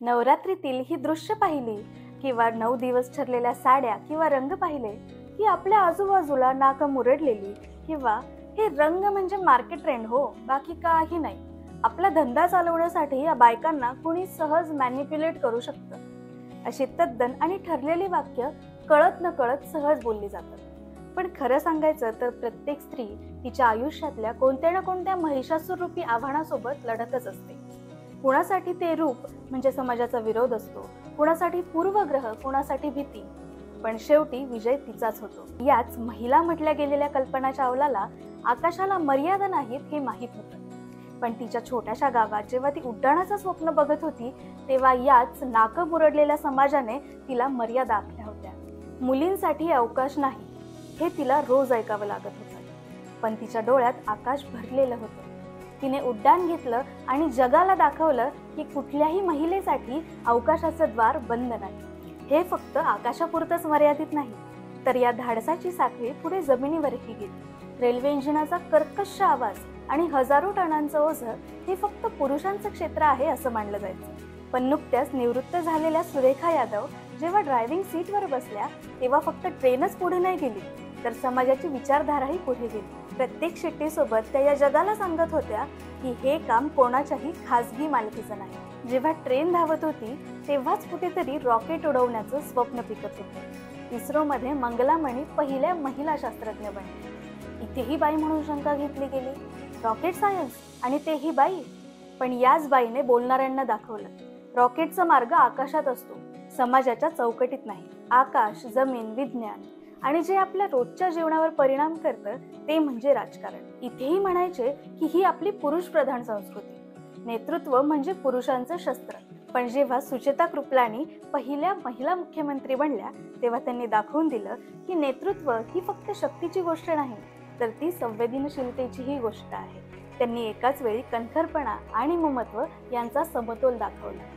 नवरात्रीतील ही दृश्य पाहिली किंवा 9 दिवस ठरलेल्या साड्या किंवा रंग पाहिले की आपल्या आजूबाजूला नाकं मुरडलेली किंवा हे रंग म्हणजे मार्केट ट्रेंड हो, बाकी काही नाही. आपला धंदा चालवण्यासाठी या बायकांना कुणी सहज मॅनिप्युलेट करू शकतं अशी तद्दन आणि ठरलेली वाक्य कळत न कळत सहज बोलली जातात. पण खरं सांगायचं तर प्रत्येक स्त्री तिच्या आयुष्यातल्या कोणत्या ना कोणत्या महिषासूर रूपी आव्हानासोबत लढतच असते. कुणासाठी ते रूप म्हणजे समाजाचा विरोध असतो, कुणासाठी पूर्वग्रह, कुणासाठी भीती, पण शेवटी विजय तिचाच होतो. याच महिला म्हटल्या गेलेल्या कल्पना चावलाला आकाशाला मर्यादा नाहीत हे माहीत होतं. पण तिच्या छोट्याशा गावात जेव्हा ती उड्डाणाचं स्वप्न बघत होती तेव्हा याच नाकं मुरडलेल्या समाजाने तिला मर्यादा आखल्या होत्या. मुलींसाठी अवकाश नाही हे तिला रोज ऐकावं लागत होतं. पण तिच्या डोळ्यात आकाश भरलेलं होतं. तिने उड्डाण घेतलं आणि जगाला दाखवलं की कुठल्याही महिलेसाठी अवकाशाचं द्वार बंद नाही. हे फक्त आकाशापुरतंच मर्यादित नाही, तर या धाडसाची साखळी पुढे जमिनीवरही गेली. रेल्वे इंजिनाचा कर्कश आवाज आणि हजारो टनांचं ओझं हे फक्त पुरुषांचं क्षेत्र आहे असं मानलं जायचं. पण नुकत्याच निवृत्त झालेल्या सुरेखा यादव जेव्हा ड्रायव्हिंग सीटवर बसल्या तेव्हा फक्त ट्रेनच पुढे नाही गेली, तर समाजाची विचारधाराही पुढे गेली. प्रत्येक शिट्टीसोबत त्या या जगाला सांगत होत्या की हे काम कोणाच्याही खासगी मालकीचं नाही. जेव्हा ट्रेन धावत होती तेव्हाच कुठेतरी रॉकेट उडवण्याचं स्वप्न पिकत होतं. इस्रोमध्ये मंगला मणी पहिल्या महिला शास्त्रज्ञ बनल्या. इथेही बाई म्हणून शंका घेतली गेली. रॉकेट सायन्स आणि तेही बाई. पण याच बाईने बोलणाऱ्यांना दाखवलं रॉकेटचा मार्ग आकाशात असतो, समाजाच्या चौकटीत नाही. आकाश, जमीन, विज्ञान आणि जे आपल्या रोजच्या जीवनावर परिणाम करतं ते म्हणजे राजकारण. इथेही म्हणायचे की ही आपली पुरुष प्रधान संस्कृती. नेतृत्व म्हणजे पुरुषांचं शस्त्र. पण जेव्हा सुचेता कृपलानी पहिल्या महिला मुख्यमंत्री बनल्या तेव्हा त्यांनी दाखवून दिलं की नेतृत्व ही फक्त शक्तीची गोष्ट नाही, तर ती संवेदनशीलतेचीही गोष्ट आहे. त्यांनी एकाच वेळी कणखरपणा आणि ममत्व यांचा समतोल दाखवला.